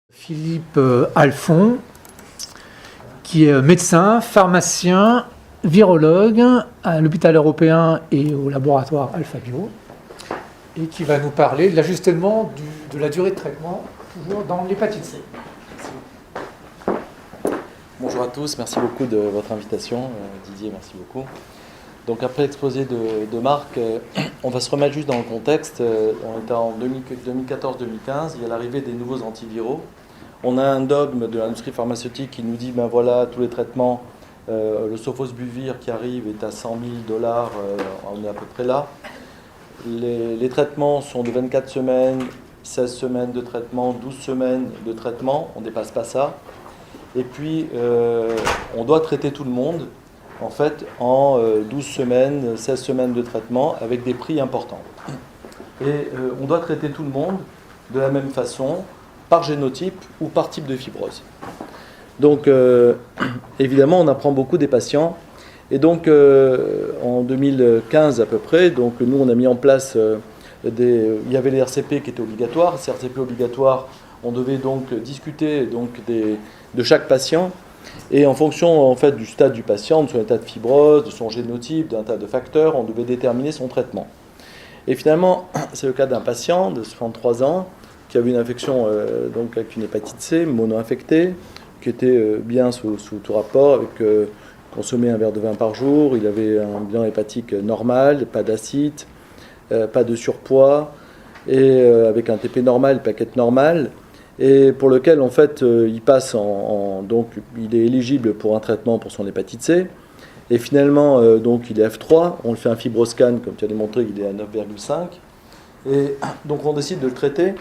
Philippe Alphon, qui est médecin, pharmacien, virologue à l'hôpital européen et au laboratoire AlphaBio, et qui va nous parler de l'ajustement de la durée de traitement, toujours dans l'hépatite C. Bonjour à tous, merci beaucoup de votre invitation. Didier, merci beaucoup. Donc après l'exposé de Marc, on va se remettre juste dans le contexte. On était en 2014-2015, il y a l'arrivée des nouveaux antiviraux. On a un dogme de l'industrie pharmaceutique qui nous dit, ben voilà, tous les traitements, le sofosbuvir qui arrive est à $100 000, on est à peu près là. Les traitements sont de 24 semaines, 16 semaines de traitement, 12 semaines de traitement, on ne dépasse pas ça. Et puis, on doit traiter tout le monde, en fait, en 12 semaines, 16 semaines de traitement, avec des prix importants. Et on doit traiter tout le monde de la même façon, par génotype ou par type de fibrose. Donc, évidemment, on apprend beaucoup des patients. Et donc, en 2015 à peu près, donc, nous, on a mis en place il y avait les RCP qui étaient obligatoires. Ces RCP obligatoires, on devait donc discuter donc, de chaque patient. Et en fonction en fait, du stade du patient, de son état de fibrose, de son génotype, d'un tas de facteurs, on devait déterminer son traitement. Et finalement, c'est le cas d'un patient de 63 ans qui avait une infection donc avec une hépatite C mono-infectée, qui était bien sous tout rapport, avec consommer un verre de vin par jour, il avait un bilan hépatique normal, pas d'acide, pas de surpoids, et avec un TP normal, plaquette normale, et pour lequel en fait il passe donc il est éligible pour un traitement pour son hépatite C, et finalement donc il est F3, on le fait un fibroscan comme tu as démontré, il est à 9,5, et donc on décide de le traiter.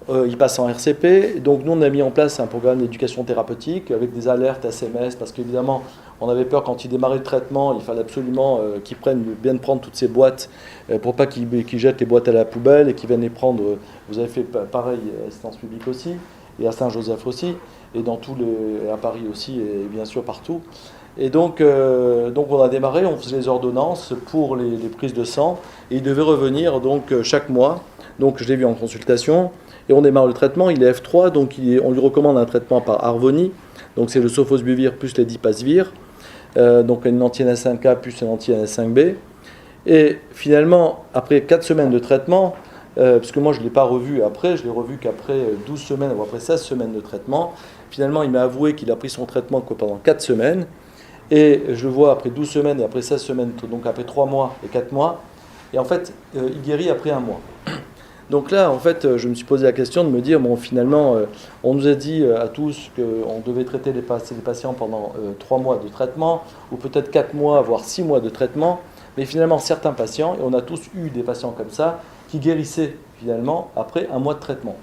Il passe en RCP, donc nous on a mis en place un programme d'éducation thérapeutique avec des alertes SMS, parce qu'évidemment on avait peur quand il démarrait le traitement, il fallait absolument qu'il vienne prendre toutes ces boîtes pour pas qu'il jette les boîtes à la poubelle et qu'il vienne les prendre. Vous avez fait pareil à Assistance publique aussi, et à Saint-Joseph aussi, et à Paris aussi, et bien sûr partout. Et donc on a démarré, on faisait les ordonnances pour les prises de sang, et il devait revenir donc chaque mois. Donc je l'ai vu en consultation, et on démarre le traitement, il est F3, donc on lui recommande un traitement par Harvoni, donc c'est le sofosbuvir plus l'edipasvir, donc une anti-NS5K plus une anti-NS5B. Et finalement, après 4 semaines de traitement, parce que moi je ne l'ai pas revu après, je l'ai revu qu'après 12 semaines, ou après 16 semaines de traitement, finalement il m'a avoué qu'il a pris son traitement que pendant 4 semaines, et je le vois après 12 semaines et après 16 semaines, donc après 3 mois et 4 mois, et en fait il guérit après 1 mois. Donc là, en fait, je me suis posé la question de me dire, bon, finalement, on nous a dit à tous qu'on devait traiter les patients pendant 3 mois de traitement, ou peut-être 4 mois, voire 6 mois de traitement, mais finalement, certains patients, et on a tous eu des patients comme ça, qui guérissaient finalement après 1 mois de traitement.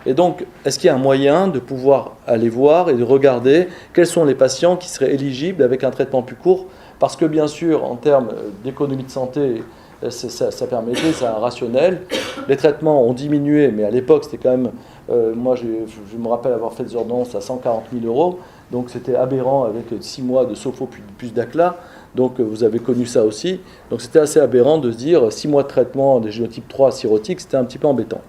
Et donc, est-ce qu'il y a un moyen de pouvoir aller voir et de regarder quels sont les patients qui seraient éligibles avec un traitement plus court? Parce que bien sûr, en termes d'économie de santé, ça permettait, c'est un rationnel. Les traitements ont diminué, mais à l'époque, c'était quand même... moi, je me rappelle avoir fait des ordonnances à 140 000 €, donc c'était aberrant avec 6 mois de Sofo plus d'ACLA, donc vous avez connu ça aussi. Donc c'était assez aberrant de se dire 6 mois de traitement des génotypes 3 cirrhotiques, c'était un petit peu embêtant.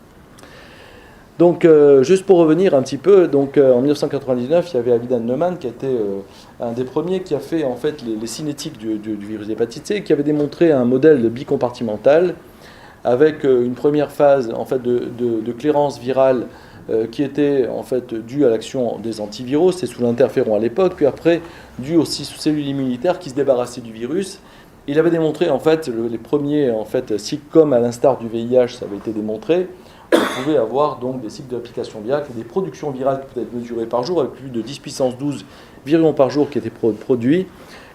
Donc, juste pour revenir un petit peu, donc, en 1999, il y avait Avidan Neumann qui était un des premiers qui a fait en fait, les cinétiques du virus d'hépatite C, qui avait démontré un modèle bicompartimental avec une première phase en fait, de clairance virale qui était en fait, due à l'action des antiviraux, c'est sous l'interféron à l'époque, puis après due aussi sous cellules immunitaires qui se débarrassaient du virus. Il avait démontré en fait, les premiers en fait, cycles, comme à l'instar du VIH, ça avait été démontré. On pouvait avoir donc des cycles de réplication virale, des productions virales qui pouvaient être mesurées par jour, avec plus de 10 puissance 12 virions par jour qui étaient produits.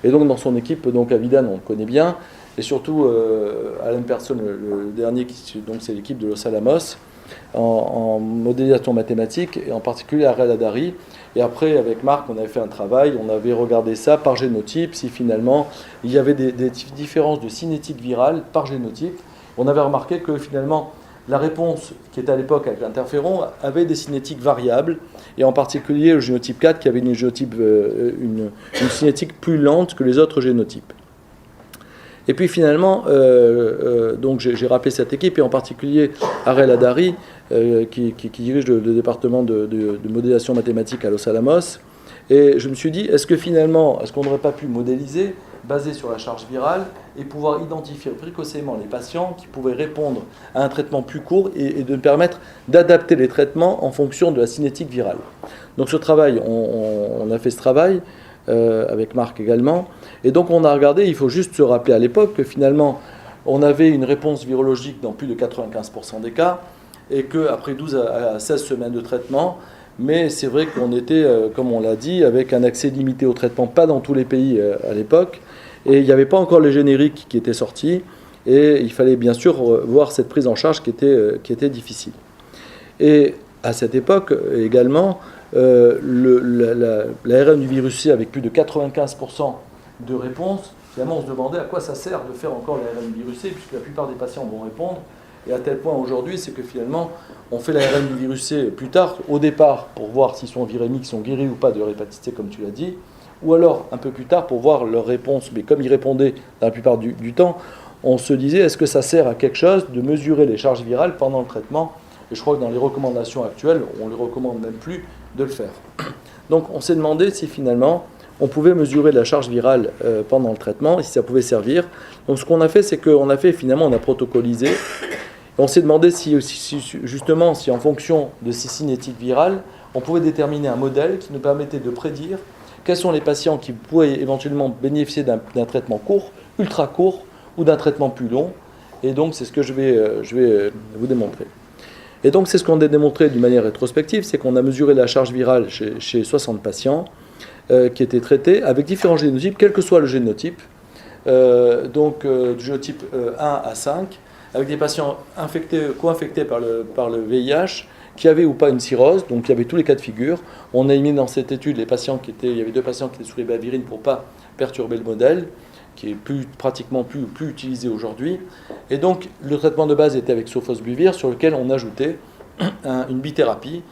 Et donc dans son équipe, donc Avidan, on le connaît bien, et surtout Alan Persson, le dernier, donc c'est l'équipe de Los Alamos, en modélisation mathématique, et en particulier Arel Adari. Et après, avec Marc, on avait fait un travail, on avait regardé ça par génotype, si finalement il y avait des différences de cinétique virale par génotype. On avait remarqué que finalement, la réponse qui était à l'époque avec l'interféron avait des cinétiques variables, et en particulier le génotype 4 qui avait une cinétique plus lente que les autres génotypes. Et puis finalement, donc j'ai rappelé cette équipe, et en particulier Arel Adari, qui dirige le département de modélisation mathématique à Los Alamos. Et je me suis dit, est-ce qu'on n'aurait pas pu modéliser, basé sur la charge virale, et pouvoir identifier précocement les patients qui pouvaient répondre à un traitement plus court et de permettre d'adapter les traitements en fonction de la cinétique virale. Donc ce travail, on a fait ce travail, avec Marc également, et donc on a regardé, il faut juste se rappeler à l'époque que finalement, on avait une réponse virologique dans plus de 95% des cas, et qu'après 12 à 16 semaines de traitement, mais c'est vrai qu'on était, comme on l'a dit, avec un accès limité au traitement, pas dans tous les pays à l'époque, et il n'y avait pas encore le générique qui était sorti, et il fallait bien sûr voir cette prise en charge qui était difficile. Et à cette époque également, l'ARN du virus C avec plus de 95% de réponse, finalement on se demandait à quoi ça sert de faire encore l'ARN du virus C, puisque la plupart des patients vont répondre. Et à tel point aujourd'hui, c'est que finalement, on fait l'ARN du virus C plus tard, au départ, pour voir s'ils sont virémiques, sont guéris ou pas de leur hépatite C, comme tu l'as dit, ou alors un peu plus tard pour voir leur réponse. Mais comme ils répondaient dans la plupart du temps, on se disait, est-ce que ça sert à quelque chose de mesurer les charges virales pendant le traitement? Et je crois que dans les recommandations actuelles, on ne les recommande même plus de le faire. Donc on s'est demandé si finalement, on pouvait mesurer la charge virale pendant le traitement, et si ça pouvait servir. Donc ce qu'on a fait, c'est qu'on a fait, finalement, on a protocolisé. On s'est demandé si en fonction de ces cinétiques virales, on pouvait déterminer un modèle qui nous permettait de prédire quels sont les patients qui pourraient éventuellement bénéficier d'un traitement court, ultra court, ou d'un traitement plus long. Et donc, c'est ce que je vais vous démontrer. Et donc, c'est ce qu'on a démontré d'une manière rétrospective, c'est qu'on a mesuré la charge virale chez 60 patients qui étaient traités avec différents génotypes, quel que soit le génotype, du génotype 1 à 5, avec des patients co-infectés par le VIH, qui avaient ou pas une cirrhose, donc il y avait tous les cas de figure. On a mis dans cette étude il y avait 2 patients qui étaient sous les bavirines pour ne pas perturber le modèle, qui est pratiquement plus utilisé aujourd'hui. Et donc le traitement de base était avec sofosbuvir, sur lequel on ajoutait une bithérapie,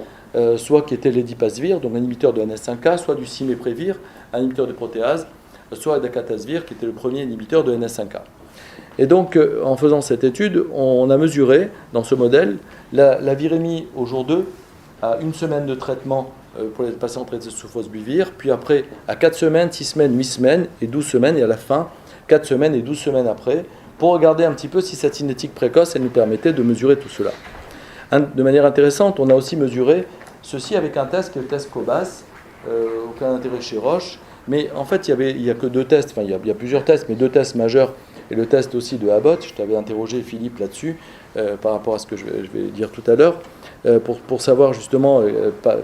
soit qui était l'edipasvir, donc un inhibiteur de NS5K, soit du siméprévir, un inhibiteur de protéase, soit dacatasvir, qui était le premier inhibiteur de NS5K. Et donc, en faisant cette étude, on a mesuré, dans ce modèle, la virémie au jour 2, à 1 semaine de traitement pour les patients traités sous sofosbuvir, puis après, à 4 semaines, 6 semaines, 8 semaines, et 12 semaines, et à la fin, 4 semaines et 12 semaines après, pour regarder un petit peu si cette cinétique précoce, elle nous permettait de mesurer tout cela. De manière intéressante, on a aussi mesuré ceci avec un test qui est le test COBAS, aucun intérêt chez Roche, mais en fait, il n'y a que 2 tests, enfin, il y a plusieurs tests, mais 2 tests majeurs, et le test aussi de Abbott. Je t'avais interrogé, Philippe, là-dessus, par rapport à ce que je vais dire tout à l'heure, pour savoir justement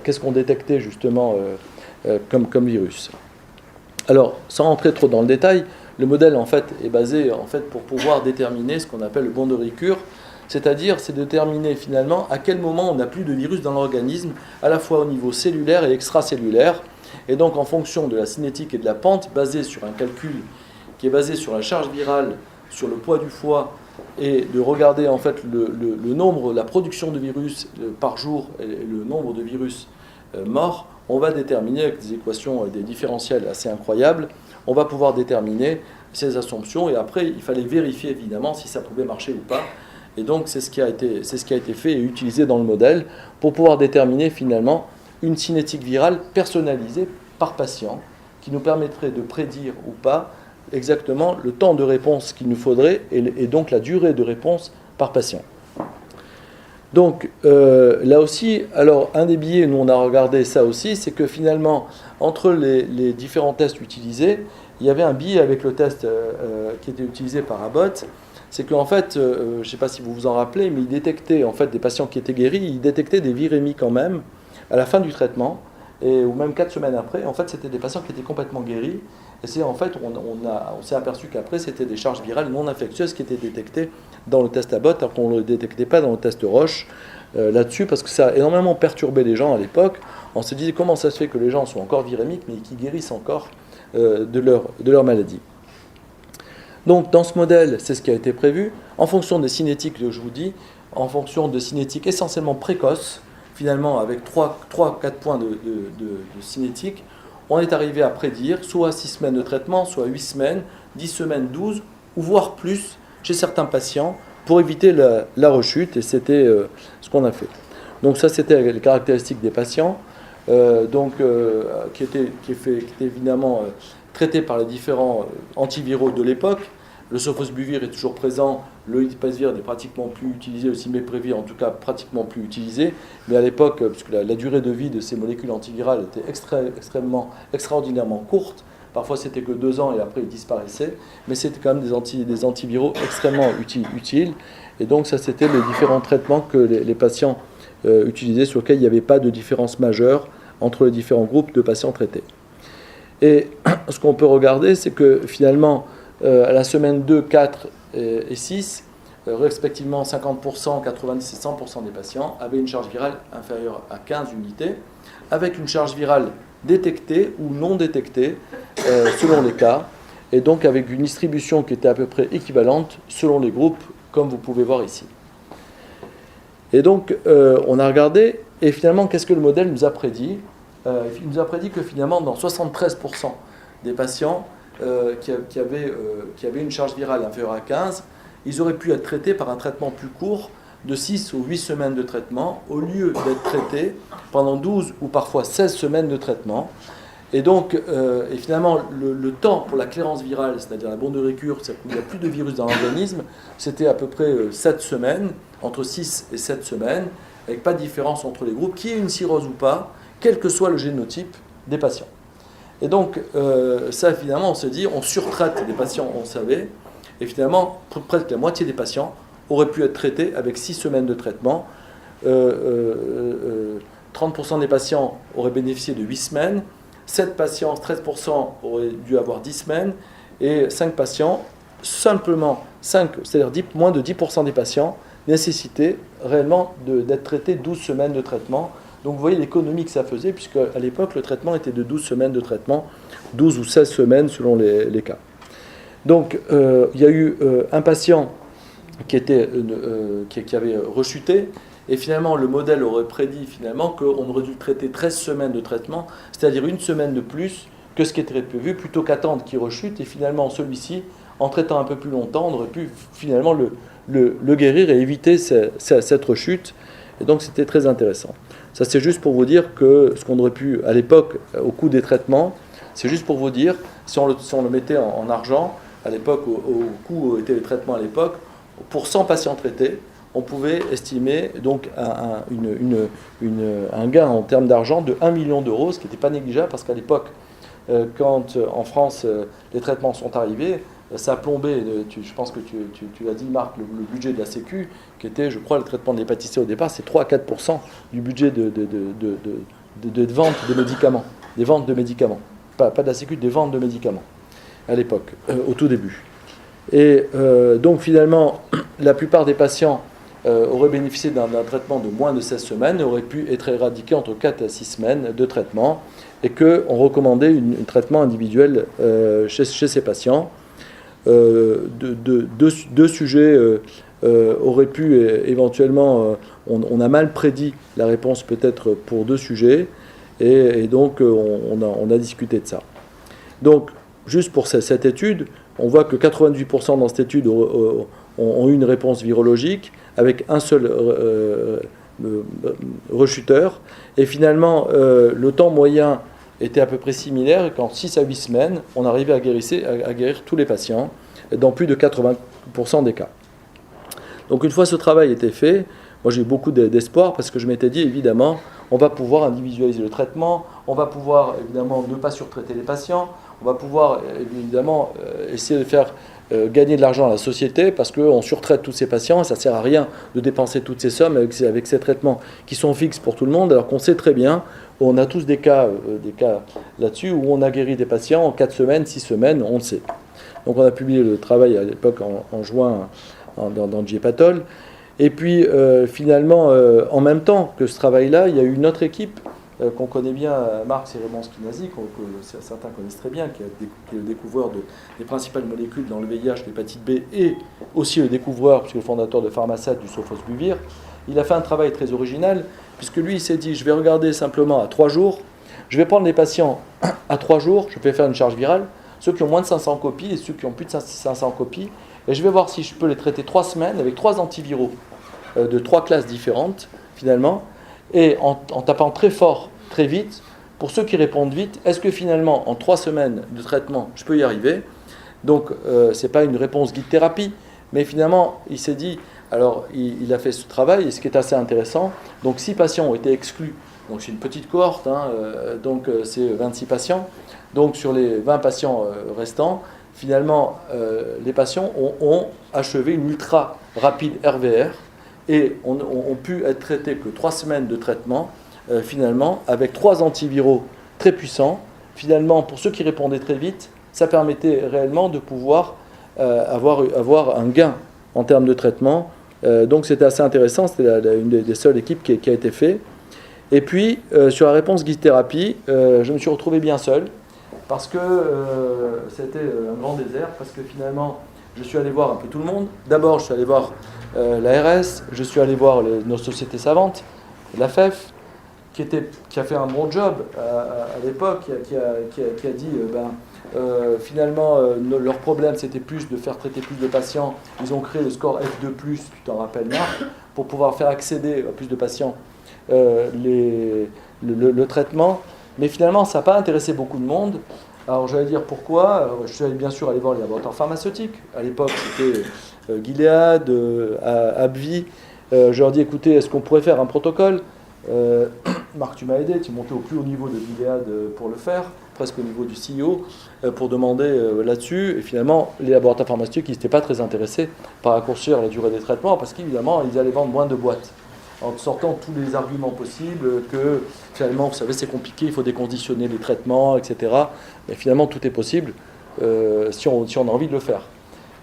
qu'est-ce qu'on détectait justement comme virus. Alors, sans rentrer trop dans le détail, le modèle en fait est basé pour pouvoir déterminer ce qu'on appelle le bon de Ricoeur, c'est-à-dire c'est déterminer finalement à quel moment on n'a plus de virus dans l'organisme, à la fois au niveau cellulaire et extracellulaire, et donc en fonction de la cinétique et de la pente, basée sur un calcul qui est basé sur la charge virale, sur le poids du foie, et de regarder en fait le nombre, la production de virus par jour et le nombre de virus morts, on va déterminer avec des équations, des différentiels assez incroyables, on va pouvoir déterminer ces assumptions, et après il fallait vérifier évidemment si ça pouvait marcher ou pas. Et donc c'est ce qui a été fait et utilisé dans le modèle pour pouvoir déterminer finalement une cinétique virale personnalisée par patient, qui nous permettrait de prédire ou pas exactement le temps de réponse qu'il nous faudrait et donc la durée de réponse par patient. Donc là aussi, alors un des biais, nous on a regardé ça aussi, c'est que finalement, entre les différents tests utilisés, il y avait un biais avec le test qui était utilisé par Abbott, c'est qu'en fait, je ne sais pas si vous vous en rappelez, mais il détectait en fait des patients qui étaient guéris, il détectait des virémies quand même à la fin du traitement, ou même 4 semaines après. En fait, c'était des patients qui étaient complètement guéris. Et c'est en fait, on s'est aperçu qu'après, c'était des charges virales non infectieuses qui étaient détectées dans le test Abbott, alors qu'on ne le détectait pas dans le test Roche là-dessus, parce que ça a énormément perturbé les gens à l'époque. On s'est dit, comment ça se fait que les gens sont encore virémiques, mais qui guérissent encore de leur maladie. Donc, dans ce modèle, c'est ce qui a été prévu. En fonction des cinétiques, je vous dis, en fonction de cinétiques essentiellement précoces, finalement, avec 3-4 points de cinétique, on est arrivé à prédire soit 6 semaines de traitement, soit 8 semaines, 10 semaines, 12, ou voire plus chez certains patients, pour éviter la rechute, et c'était ce qu'on a fait. Donc ça, c'était les caractéristiques des patients, qui étaient évidemment traités par les différents antiviraux de l'époque. Le sofosbuvir est toujours présent, le dipasvir n'est pratiquement plus utilisé, le siméprévir en tout cas pratiquement plus utilisé, mais à l'époque, puisque la durée de vie de ces molécules antivirales était extraordinairement courte, parfois c'était que 2 ans et après ils disparaissaient, mais c'était quand même des antiviraux extrêmement utiles, et donc ça c'était les différents traitements que les patients utilisaient, sur lesquels il n'y avait pas de différence majeure entre les différents groupes de patients traités. Et ce qu'on peut regarder, c'est que finalement, à la semaine 2, 4 et 6, respectivement 50%, 90 et 100% des patients avaient une charge virale inférieure à 15 unités, avec une charge virale détectée ou non détectée, selon les cas, et donc avec une distribution qui était à peu près équivalente selon les groupes, comme vous pouvez voir ici. Et donc, on a regardé, et finalement, qu'est-ce que le modèle nous a prédit ? Il nous a prédit que finalement, dans 73% des patients qui avaient une charge virale inférieure à 15, ils auraient pu être traités par un traitement plus court de 6 ou 8 semaines de traitement, au lieu d'être traités pendant 12 ou parfois 16 semaines de traitement. Et donc, et finalement, le temps pour la clairance virale, c'est-à-dire la bombe de récure, il n'y a plus de virus dans l'organisme, c'était à peu près 7 semaines, entre 6 et 7 semaines, avec pas de différence entre les groupes, qu'il y ait une cirrhose ou pas, quel que soit le génotype des patients. Et donc, ça, finalement, on se dit, on surtraite les patients, on savait, et finalement, presque la moitié des patients auraient pu être traités avec 6 semaines de traitement. 30% des patients auraient bénéficié de 8 semaines, 7 patients, 13% auraient dû avoir 10 semaines, et 5 patients, simplement 5, c'est-à-dire moins de 10% des patients, nécessitaient réellement d'être traités 12 semaines de traitement. Donc vous voyez l'économie que ça faisait, puisque à l'époque, le traitement était de 12 semaines de traitement, 12 ou 16 semaines selon les cas. Donc il y a eu un patient qui avait rechuté, et finalement le modèle aurait prédit finalement qu'on aurait dû traiter 13 semaines de traitement, c'est-à-dire une semaine de plus que ce qui était prévu, plutôt qu'attendre qu'il rechute, et finalement celui-ci, en traitant un peu plus longtemps, on aurait pu finalement le guérir et éviter cette rechute, et donc c'était très intéressant. Ça, c'est juste pour vous dire que ce qu'on aurait pu, à l'époque, au coût des traitements, c'est juste pour vous dire, si on le mettait en argent, à l'époque, au coût étaient les traitements à l'époque, pour 100 patients traités, on pouvait estimer donc un gain en termes d'argent de 1 million d'euros, ce qui n'était pas négligeable, parce qu'à l'époque, quand en France, les traitements sont arrivés, ça a plombé, je pense que tu l'as dit Marc, le budget de la Sécu, qui était, je crois, le traitement de l'hépatite C au départ, c'est 3 à 4% du budget de vente de médicaments, des ventes de médicaments, pas de la Sécu, des ventes de médicaments, à l'époque, au tout début. Et donc finalement, la plupart des patients auraient bénéficié d'un traitement de moins de 16 semaines, auraient pu être éradiqués entre 4 à 6 semaines de traitement, et qu'on recommandait un traitement individuel chez ces patients. Deux sujets auraient pu éventuellement, on a mal prédit la réponse peut-être pour 2 sujets, et donc on a discuté de ça. Donc, juste pour cette étude, on voit que 98% dans cette étude ont eu une réponse virologique, avec un seul rechuteur, et finalement le temps moyen était à peu près similaire, et qu'en 6 à 8 semaines, on arrivait à guérir tous les patients, dans plus de 80% des cas. Donc une fois ce travail était fait, moi j'ai eu beaucoup d'espoir, parce que je m'étais dit, évidemment, on va pouvoir individualiser le traitement, on va pouvoir évidemment ne pas surtraiter les patients, on va pouvoir évidemment essayer de faire gagner de l'argent à la société, parce qu'on surtraite tous ces patients, et ça ne sert à rien de dépenser toutes ces sommes avec ces traitements qui sont fixes pour tout le monde, alors qu'on sait très bien, on a tous des cas là-dessus, où on a guéri des patients en 4 semaines, 6 semaines, on le sait. Donc on a publié le travail à l'époque en juin dans JPatol. Et puis finalement, en même temps que ce travail-là, il y a eu une autre équipe qu'on connaît bien, Marc c'est Raymond Spinazzi, que certains connaissent très bien, qui est le découvreur des principales molécules dans le VIH, l'hépatite B, et aussi le découvreur, puisque le fondateur de Pharmasat, du sofosbuvir. Il a fait un travail très original, puisque lui, il s'est dit, je vais regarder simplement à 3 jours, je vais prendre les patients à 3 jours, je vais faire une charge virale, ceux qui ont moins de 500 copies et ceux qui ont plus de 500 copies, et je vais voir si je peux les traiter 3 semaines avec 3 antiviraux de 3 classes différentes, finalement, et en tapant très fort, très vite, pour ceux qui répondent vite, est-ce que finalement, en 3 semaines de traitement, je peux y arriver? Donc, ce n'est pas une réponse guide thérapie, mais finalement, il s'est dit, alors il a fait ce travail, et ce qui est assez intéressant, donc 6 patients ont été exclus, donc c'est une petite cohorte, donc c'est 26 patients, donc sur les 20 patients restants, finalement, les patients ont achevé une ultra rapide RVR, et ont pu être traités que 3 semaines de traitement, finalement, avec 3 antiviraux très puissants. Finalement, pour ceux qui répondaient très vite, ça permettait réellement de pouvoir avoir un gain en termes de traitement. Donc c'était assez intéressant, c'était une des seules équipes qui a été faite. Et puis, sur la réponse guide thérapie, je me suis retrouvé bien seul, parce que c'était un grand désert, parce que finalement, je suis allé voir un peu tout le monde. D'abord, je suis allé voir l'ARS, je suis allé voir nos sociétés savantes, la FEF, qui a fait un bon job à l'époque, qui a dit finalement leur problème c'était plus de faire traiter plus de patients. Ils ont créé le score F2+, tu t'en rappelles, Marc, pour pouvoir faire accéder à plus de patients le traitement. Mais finalement, ça n'a pas intéressé beaucoup de monde. Alors j'allais dire pourquoi. Alors, je suis allé bien sûr aller voir les laboratoires pharmaceutiques. À l'époque, c'était Gilead, AbbVie. Je leur dis, écoutez, est-ce qu'on pourrait faire un protocole? Marc, tu m'as aidé, tu es monté au plus haut niveau de Gilead pour le faire, presque au niveau du CEO, pour demander là-dessus. Et finalement, les laboratoires pharmaceutiques, ils n'étaient pas très intéressés par raccourcir la durée des traitements, parce qu'évidemment, ils allaient vendre moins de boîtes, en sortant tous les arguments possibles, que finalement, vous savez, c'est compliqué, il faut déconditionner les traitements, etc. Mais finalement, tout est possible si on a envie de le faire.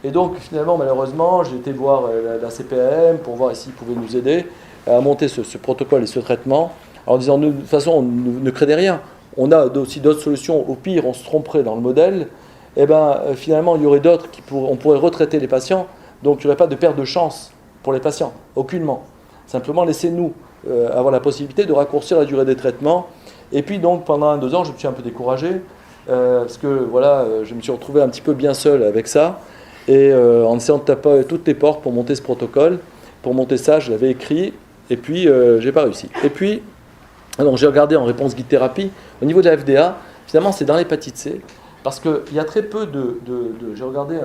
Et donc, finalement, malheureusement, j'ai été voir la CPAM pour voir s'ils pouvaient nous aider à monter ce protocole et ce traitement, en disant, de toute façon, ne craignez rien, on a aussi d'autres solutions, au pire, on se tromperait dans le modèle, et finalement, il y aurait d'autres, on pourrait retraiter les patients, donc il n'y aurait pas de perte de chance pour les patients, aucunement. Simplement, laissez-nous avoir la possibilité de raccourcir la durée des traitements. Et puis, donc, pendant 1-2 ans, je me suis un peu découragé, parce que, voilà, je me suis retrouvé un petit peu bien seul avec ça, et en essayant de taper toutes les portes pour monter ce protocole. Pour monter ça, je l'avais écrit, et puis, j'ai pas réussi. Et puis, donc, j'ai regardé en réponse guide thérapie, au niveau de la FDA, finalement, c'est dans l'hépatite C, parce qu'il y a très peu j'ai regardé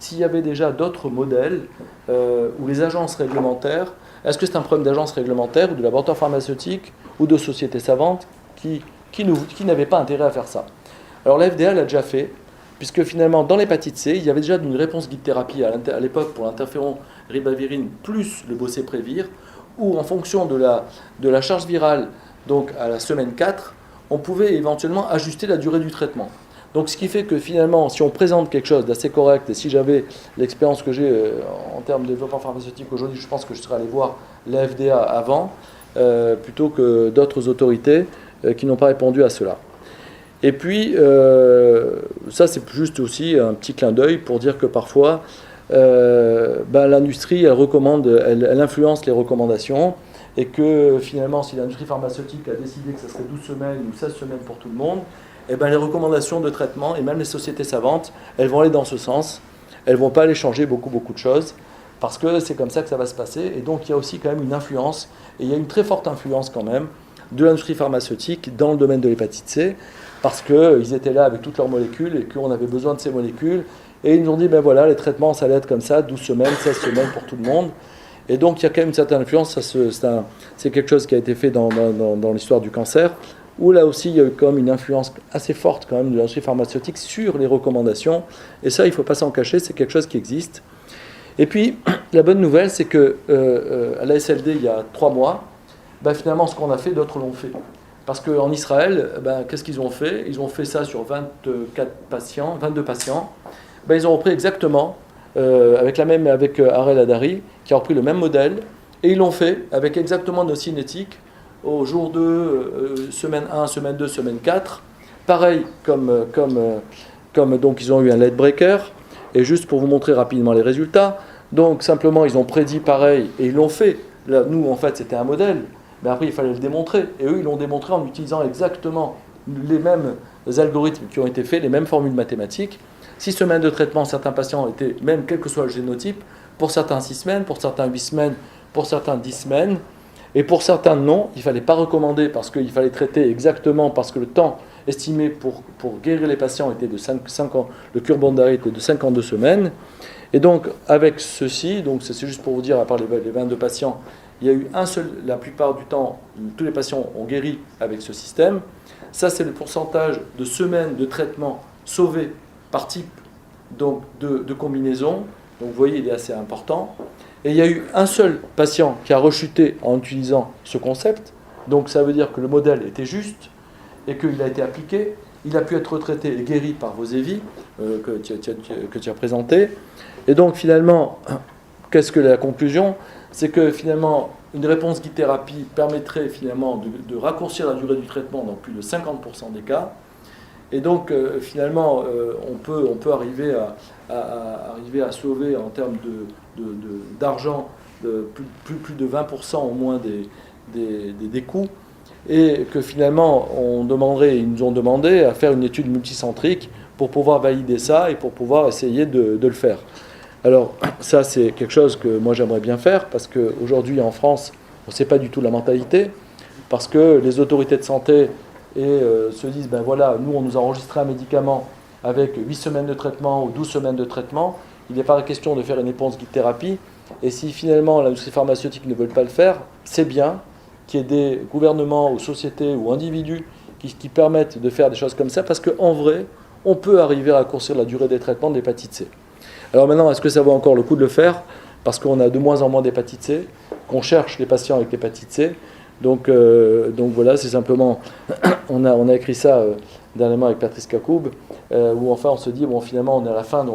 s'il y avait déjà d'autres modèles où les agences réglementaires, est-ce que c'est un problème d'agence réglementaire ou de laboratoire pharmaceutique ou de sociétés savantes qui n'avaient pas intérêt à faire ça. Alors la FDA l'a déjà fait, puisque finalement dans l'hépatite C, il y avait déjà une réponse guide thérapie à l'époque pour l'interféron ribavirine plus le boceprevir, où en fonction de la charge virale, donc à la semaine 4, on pouvait éventuellement ajuster la durée du traitement. Donc ce qui fait que finalement, si on présente quelque chose d'assez correct, et si j'avais l'expérience que j'ai en termes de développement pharmaceutique aujourd'hui, je pense que je serais allé voir la FDA avant, plutôt que d'autres autorités qui n'ont pas répondu à cela. Et puis, ça c'est juste aussi un petit clin d'œil pour dire que parfois, l'industrie, elle influence les recommandations, et que finalement, si l'industrie pharmaceutique a décidé que ça serait 12 semaines ou 16 semaines pour tout le monde, les recommandations de traitement, et même les sociétés savantes, elles vont aller dans ce sens. Elles ne vont pas aller changer beaucoup de choses, parce que c'est comme ça que ça va se passer. Et donc, il y a aussi quand même une influence, et il y a une très forte influence quand même, de l'industrie pharmaceutique dans le domaine de l'hépatite C, parce qu'ils étaient là avec toutes leurs molécules, et qu'on avait besoin de ces molécules. Et ils nous ont dit, voilà, les traitements, ça allait être comme ça, 12 semaines, 16 semaines pour tout le monde. Et donc, il y a quand même une certaine influence. C'est quelque chose qui a été fait dans l'histoire du cancer, où là aussi, il y a eu quand même une influence assez forte quand même de l'industrie pharmaceutique sur les recommandations. Et ça, il ne faut pas s'en cacher, c'est quelque chose qui existe. Et puis, la bonne nouvelle, c'est que à la SLD, il y a 3 mois, finalement, ce qu'on a fait, d'autres l'ont fait. Parce qu'en Israël, qu'est-ce qu'ils ont fait? Ils ont fait ça sur 22 patients. Ils ont repris exactement, avec Harel Hadari, qui a repris le même modèle, et ils l'ont fait avec exactement nos cinétiques au jour 2, semaine 1, semaine 2, semaine 4. Pareil, comme donc ils ont eu un late breaker, et juste pour vous montrer rapidement les résultats, donc simplement ils ont prédit pareil, et ils l'ont fait. Là, nous, en fait, c'était un modèle, mais après il fallait le démontrer, et eux, ils l'ont démontré en utilisant exactement les mêmes algorithmes qui ont été faits, les mêmes formules mathématiques. 6 semaines de traitement, certains patients étaient, même quel que soit le génotype, pour certains 6 semaines, pour certains 8 semaines, pour certains 10 semaines. Et pour certains, non, il ne fallait pas recommander parce qu'il fallait traiter exactement, parce que le temps estimé pour guérir les patients était de 5 ans, le cure d'arrêt était de 52 semaines. Et donc, avec ceci, donc c'est juste pour vous dire, à part les 22 patients, il y a eu un seul, la plupart du temps, tous les patients ont guéri avec ce système. Ça, c'est le pourcentage de semaines de traitement sauvées par type donc, de combinaison. Donc, vous voyez, il est assez important. Et il y a eu un seul patient qui a rechuté en utilisant ce concept. Donc, ça veut dire que le modèle était juste et qu'il a été appliqué. Il a pu être retraité et guéri par vos EVI que tu as présenté. Et donc, finalement, qu'est-ce que la conclusion? C'est que, finalement, une réponse guide-thérapie permettrait, finalement, de raccourcir la durée du traitement dans plus de 50% des cas. Et donc, finalement, on peut arriver à sauver, en termes d'argent, plus de 20% au moins des coûts. Et que, finalement, ils nous ont demandé à faire une étude multicentrique pour pouvoir valider ça et pour pouvoir essayer de le faire. Alors, ça, c'est quelque chose que moi, j'aimerais bien faire, parce qu'aujourd'hui, en France, on ne sait pas du tout la mentalité, parce que les autorités de santé se disent, ben voilà, nous, on nous a enregistré un médicament avec 8 semaines de traitement ou 12 semaines de traitement, il n'est pas question de faire une réponse guide-thérapie, et si finalement l'industrie pharmaceutique ne veut pas le faire, c'est bien qu'il y ait des gouvernements ou sociétés ou individus qui permettent de faire des choses comme ça, parce qu'en vrai, on peut arriver à raccourcir la durée des traitements de l'hépatite C. Alors maintenant, est-ce que ça vaut encore le coup de le faire? Parce qu'on a de moins en moins d'hépatite C, qu'on cherche les patients avec l'hépatite C. Donc voilà, c'est simplement, on a écrit ça dernièrement avec Patrice Kakoub, où enfin on se dit, bon finalement on est à la fin de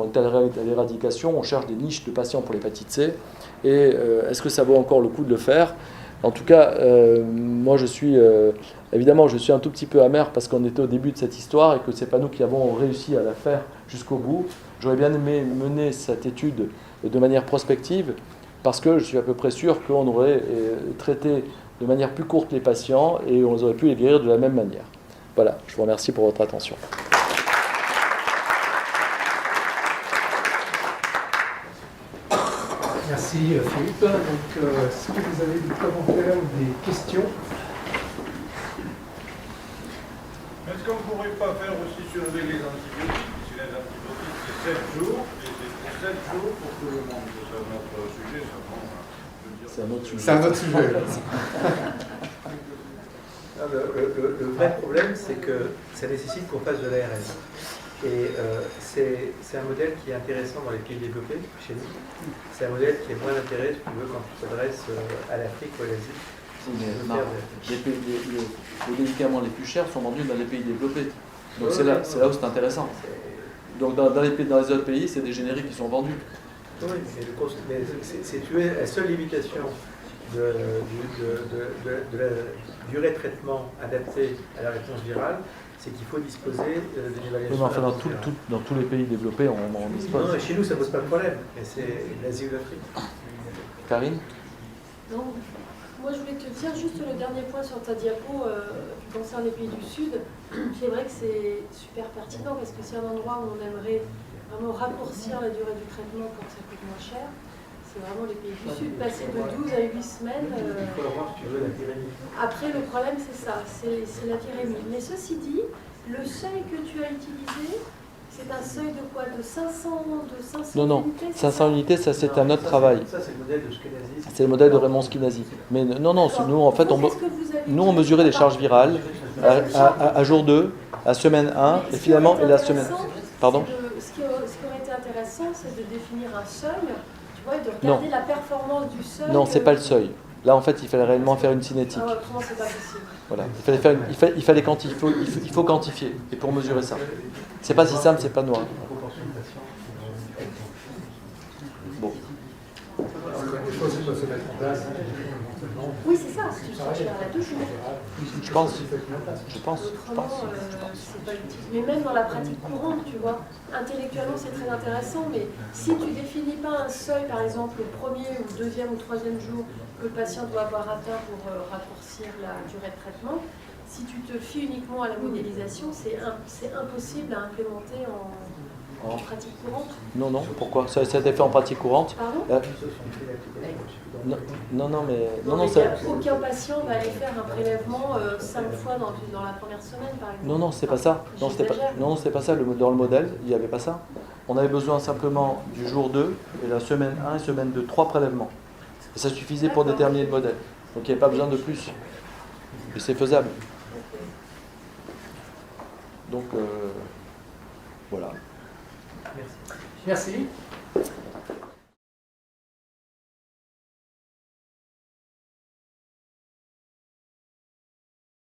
l'éradication, on cherche des niches de patients pour l'hépatite C, et est-ce que ça vaut encore le coup de le faire? En tout cas, moi évidemment je suis un tout petit peu amer parce qu'on était au début de cette histoire et que ce n'est pas nous qui avons réussi à la faire jusqu'au bout. J'aurais bien aimé mener cette étude de manière prospective parce que je suis à peu près sûr qu'on aurait traité de manière plus courte les patients et on aurait pu les guérir de la même manière. Voilà, je vous remercie pour votre attention. Merci Philippe. Donc, est-ce que vous avez des commentaires ou des questions? Est-ce qu'on ne pourrait pas faire aussi surveiller les antibiotiques? Si les antibiotiques, c'est 7 jours, et c'est 7 jours pour tout le monde. C'est un autre sujet, ça prend. C'est un autre sujet. C'est un autre sujet. Le vrai problème, c'est que ça nécessite qu'on fasse de l'ARS. Et c'est un modèle qui est intéressant dans les pays développés, chez nous. C'est un modèle qui est moins d'intérêt, si tu veux, quand tu t'adresses à l'Afrique ou à l'Asie. Les médicaments les plus chers sont vendus dans les pays développés. Donc c'est là où c'est intéressant. Donc dans les autres pays, c'est des génériques qui sont vendus. Oui, mais c'est la seule limitation de la durée de traitement adaptée à la réponse virale, c'est qu'il faut disposer d'une évaluation. Oui, enfin, dans tous les pays développés, on dispose. Non, chez nous, ça ne pose pas de problème, mais c'est l'Asie ou l'Afrique. Karine? Non. Moi, je voulais te dire juste le dernier point sur ta diapo qui concerne les pays du Sud. C'est vrai que c'est super pertinent parce que c'est un endroit où on aimerait vraiment raccourcir la durée du traitement pour que ça coûte moins cher. C'est vraiment les pays du Sud, passer de 12 à 8 semaines. Il faut avoir, si tu veux, la pyramide. Après, le problème, c'est ça, c'est la pyramide. Mais ceci dit, le seuil que tu as utilisé, c'est un seuil de quoi? De 500 Non, unités? 500 unités, ça c'est un autre travail. Ça, c'est le modèle de Shkenazi. C'est le modèle de Raymond Shkenazi. Mais non, nous en fait, on mesurait les charges virales à jour 2, à semaine 1, et finalement, et la semaine... Pardon? Ce qui aurait été intéressant, c'est de définir un seuil, tu vois, et de regarder la performance du seuil. Non, c'est pas le seuil. Là, en fait, il fallait réellement faire une cinétique. Ah ouais, comment c'est pas possible? Voilà, il fallait quantifier, il faut quantifier, et pour mesurer ça. C'est pas si simple, c'est pas noir. Bon. Oui, c'est ça, si tu cherches à la touche. Je pense. Autrement, c'est pas utile. Mais même dans la pratique courante, tu vois, intellectuellement c'est très intéressant, mais si tu définis pas un seuil, par exemple, au premier ou deuxième ou troisième jour que le patient doit avoir atteint pour raccourcir la durée de traitement, si tu te fies uniquement à la modélisation, c'est impossible à implémenter en en pratique courante. Non, non, pourquoi? Ça a été fait en pratique courante. Pardon? Non, mais Il n'y a aucun patient va aller faire un prélèvement 5 fois dans la première semaine, par exemple. Non, c'est pas ça. Non, c'était pas ça. Dans le modèle, il n'y avait pas ça. On avait besoin simplement du jour 2 et la semaine 1 et semaine 2, 3 prélèvements. Et ça suffisait pour déterminer le modèle. Donc il n'y avait pas besoin de plus. Et c'est faisable. Donc voilà. Merci. Merci.